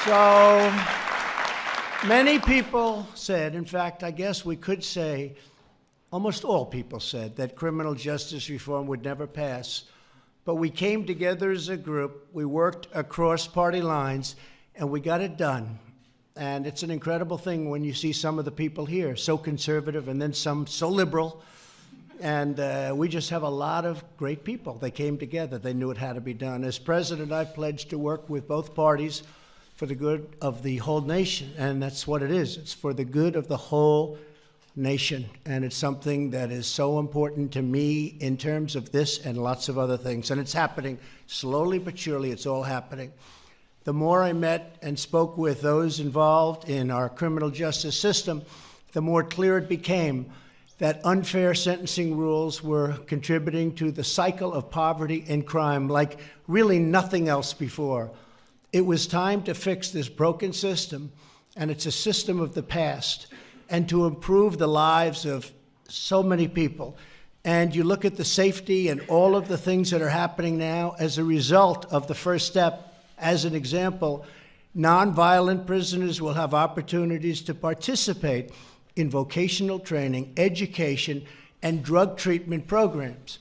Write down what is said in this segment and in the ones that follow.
So many people said, in fact, I guess we could say, almost all people said that criminal justice reform would never pass. But we came together as a group, we worked across party lines, and we got it done. And it's an incredible thing when you see some of the people here, so conservative and then some so liberal. And we just have a lot of great people. They came together. They knew it had to be done. As president, I pledged to work with both parties for the good of the whole nation. And that's what it is. It's for the good of the whole nation. And it's something that is so important to me in terms of this and lots of other things. And it's happening slowly but surely. It's all happening. The more I met and spoke with those involved in our criminal justice system, the more clear it became that unfair sentencing rules were contributing to the cycle of poverty and crime like really nothing else before. It was time to fix this broken system, and it's a system of the past, and to improve the lives of so many people. And you look at the safety and all of the things that are happening now as a result of the first step. As an example, nonviolent prisoners will have opportunities to participate in vocational training, education, and drug treatment programs.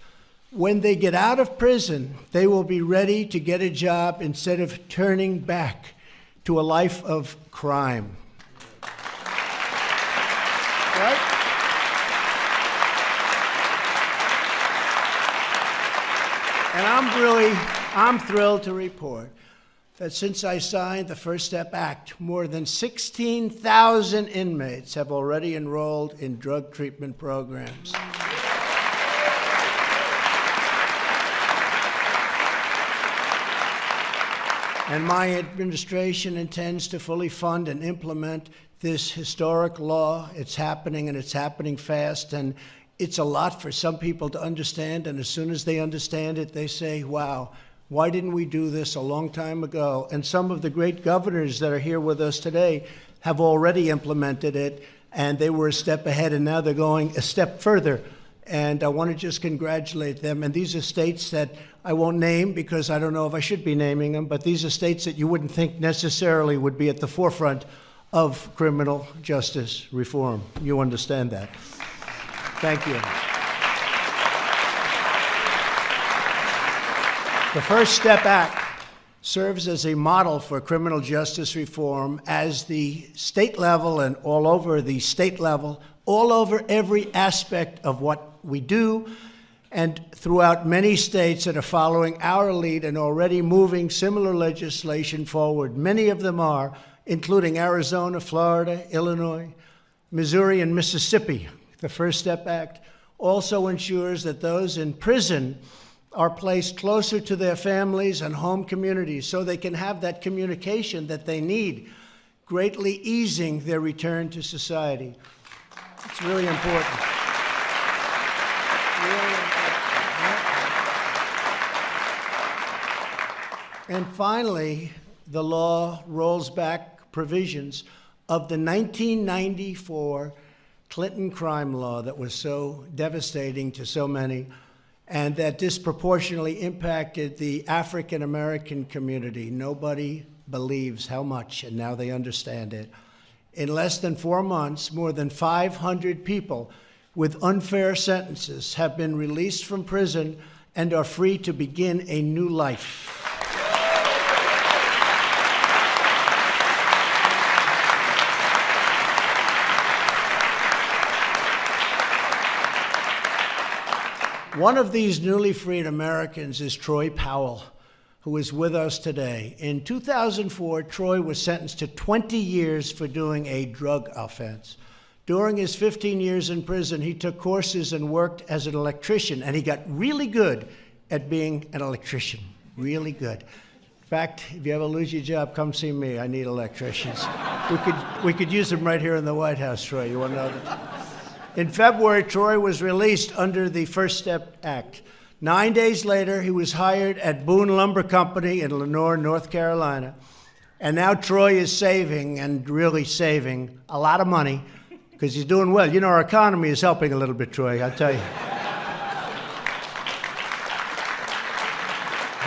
When they get out of prison, they will be ready to get a job instead of turning back to a life of crime. Right? And I'm thrilled to report that since I signed the First Step Act, more than 16,000 inmates have already enrolled in drug treatment programs. And my administration intends to fully fund and implement this historic law. It's happening, and it's happening fast, and it's a lot for some people to understand, and as soon as they understand it, they say, wow, why didn't we do this a long time ago? And some of the great governors that are here with us today have already implemented it, and they were a step ahead, and now they're going a step further. And I want to just congratulate them. And these are states that I won't name because I don't know if I should be naming them, but these are states that you wouldn't think necessarily would be at the forefront of criminal justice reform. You understand that. Thank you. The First Step Act serves as a model for criminal justice reform as the state level and all over the state level, all over every aspect of what we do, and throughout many states that are following our lead and already moving similar legislation forward. Many of them are, including Arizona, Florida, Illinois, Missouri, and Mississippi. The First Step Act also ensures that those in prison are placed closer to their families and home communities so they can have that communication that they need, greatly easing their return to society. It's really important. Really important. And finally, the law rolls back provisions of the 1994 Clinton crime law that was so devastating to so many, and that disproportionately impacted the African American community. Nobody believes how much, and now they understand it. In less than 4 months, more than 500 people with unfair sentences have been released from prison and are free to begin a new life. One of these newly freed Americans is Troy Powell, who is with us today. In 2004, Troy was sentenced to 20 years for doing a drug offense. During his 15 years in prison, he took courses and worked as an electrician, and he got really good at being an electrician, really good. In fact, if you ever lose your job, come see me. I need electricians. We could use them right here in the White House, Troy. You want to know that? In February, Troy was released under the First Step Act. 9 days later, he was hired at Boone Lumber Company in Lenoir, North Carolina. And now Troy is saving, and really saving, a lot of money because he's doing well. You know, our economy is helping a little bit, Troy, I'll tell you.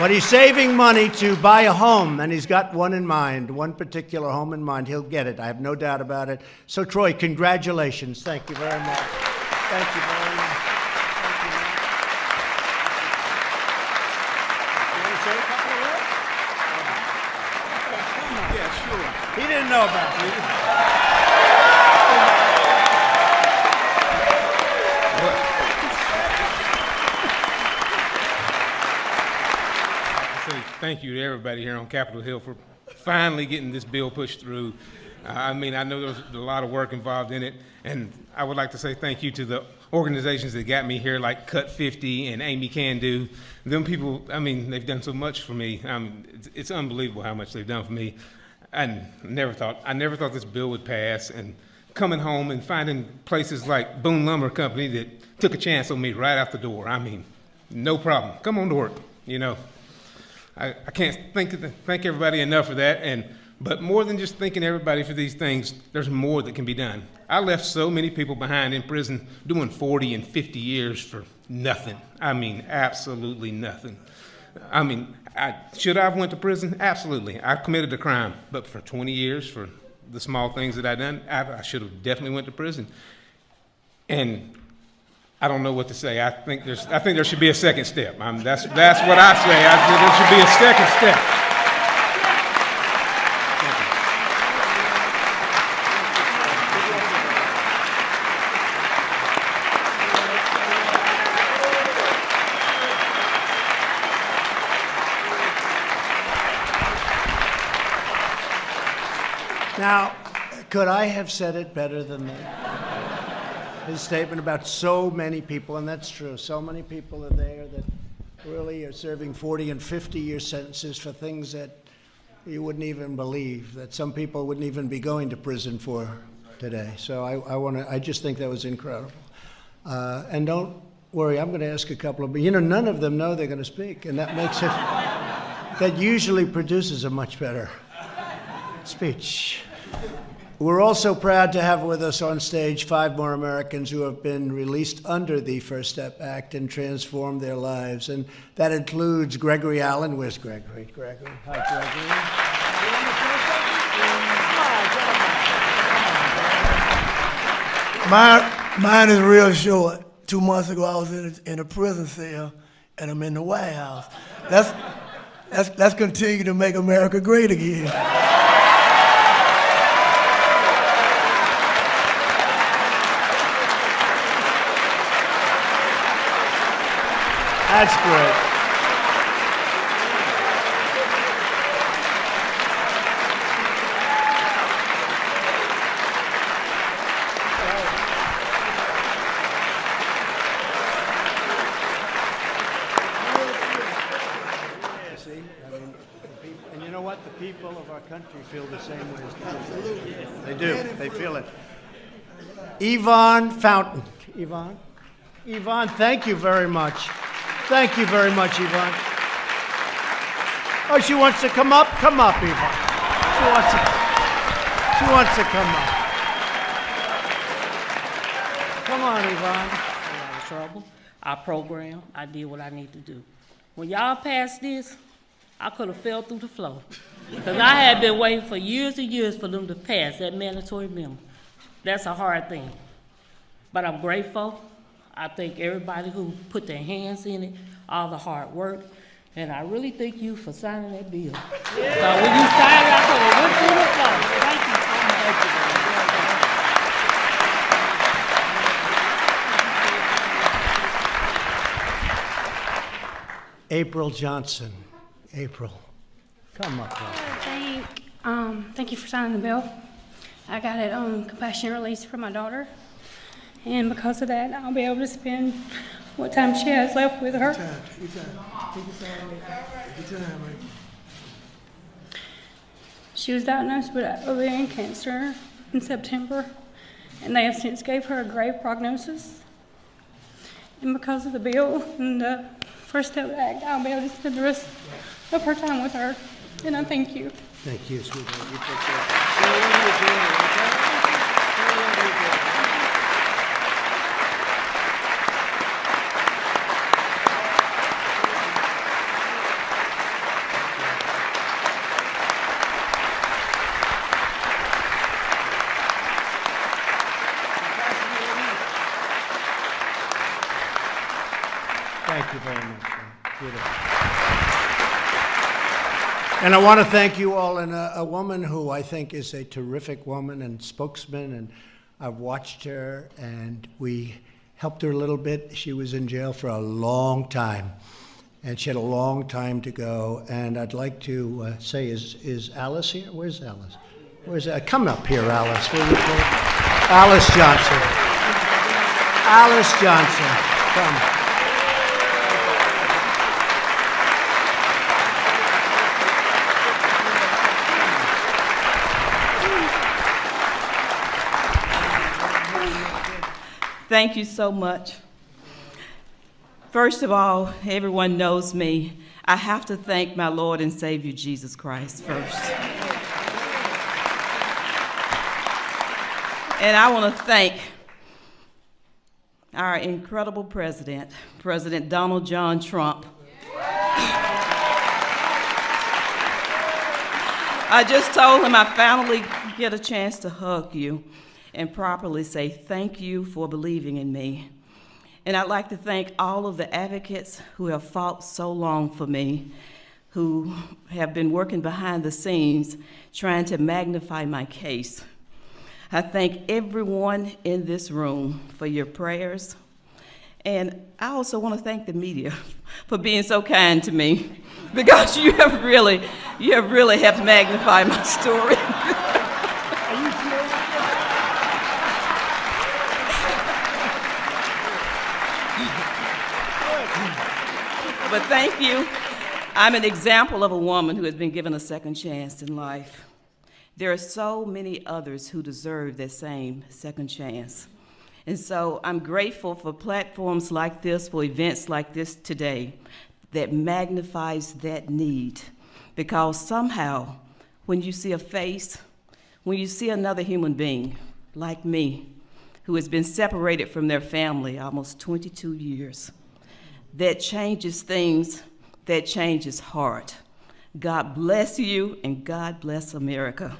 But he's saving money to buy a home, and he's got one in mind, one particular home in mind. He'll get it. I have no doubt about it. So, Troy, congratulations. Thank you very much. Thank you very much. Thank you, Matt. You want to say a couple of words? Yeah, sure. He didn't know about me. Thank you to everybody here on Capitol Hill for finally getting this bill pushed through. I mean, I know there was a lot of work involved in it, and I would like to say thank you to the organizations that got me here, like Cut 50 and Amy Can Do. Them people, I mean, they've done so much for me. It's unbelievable how much they've done for me. I never thought this bill would pass, and coming home and finding places like Boone Lumber Company that took a chance on me right out the door. I mean, no problem. Come on to work, you know. I can't thank everybody enough for that, but more than just thanking everybody for these things, there's more that can be done. I left so many people behind in prison doing 40 and 50 years for nothing. I mean, absolutely nothing. I mean, should I have went to prison? Absolutely. I committed a crime, but for 20 years, for the small things that I done, I should have definitely went to prison. And I don't know what to say. I think there should be a second step. That's what I say. I think there should be a second step. Now, could I have said it better than that? His statement about so many people, and that's true. So many people are there that really are serving 40 and 50-year sentences for things that you wouldn't even believe, that some people wouldn't even be going to prison for today. So I just think that was incredible. And don't worry, I'm going to ask a couple of, none of them know they're going to speak, and that makes it, that usually produces a much better speech. We're also proud to have with us on stage 5 more Americans who have been released under the First Step Act and transformed their lives. And that includes Gregory Allen. Where's Gregory? Gregory. Hi, Gregory. Mine is real short. 2 months ago, I was in a prison cell, and I'm in the White House. Let's continue to make America great again. That's great. And you know what? The people of our country feel the same way as Absolutely. They do. They feel it. Yvonne Fountain. Yvonne, thank you very much. Thank you very much, Yvonne. Oh, she wants to come up? Come up, Yvonne. She wants to come up. Come on, Yvonne. A lot of trouble. I program. I did what I need to do. When y'all passed this, I could have fell through the floor. Because I had been waiting for years and years for them to pass that mandatory minimum. That's a hard thing. But I'm grateful. I thank everybody who put their hands in it, all the hard work, and I really thank you for signing that bill. Yeah. When you signed it, I could have went through the floor. Thank you so much. April Johnson. April, come up. Thank you for signing the bill. I got it on compassionate release for my daughter. And because of that, I'll be able to spend what time she has left with her. Take your time, right? She was diagnosed with ovarian cancer in September, and they have since gave her a grave prognosis. And because of the bill and the First Step Act, I'll be able to spend the rest of her time with her. And I thank you. Thank you, sweetheart. You take care. Thank you very much. Beautiful. And I want to thank you all, and a woman who I think is a terrific woman and spokesman, and I've watched her, and we helped her a little bit. She was in jail for a long time, and she had a long time to go. And I'd like to say, is Alice here? Where's Alice? Come up here, Alice. Will you please? Alice Johnson. Alice Johnson, come. Thank you so much. First of all, everyone knows me. I have to thank my Lord and Savior Jesus Christ first. And I want to thank our incredible president, President Donald John Trump. I just told him I finally get a chance to hug you and properly say thank you for believing in me. And I'd like to thank all of the advocates who have fought so long for me, who have been working behind the scenes trying to magnify my case. I thank everyone in this room for your prayers. And I also want to thank the media for being so kind to me, because you have really helped magnify my story. But thank you. I'm an example of a woman who has been given a second chance in life. There are so many others who deserve that same second chance. And so I'm grateful for platforms like this, for events like this today, that magnifies that need. Because somehow, when you see a face, when you see another human being like me, who has been separated from their family almost 22 years, that changes things, that changes heart. God bless you, and God bless America.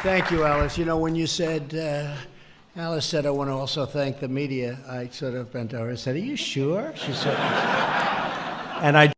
Thank you, Alice. You know, when you said, Alice said, I want to also thank the media, I sort of bent over and said, are you sure? She said, and I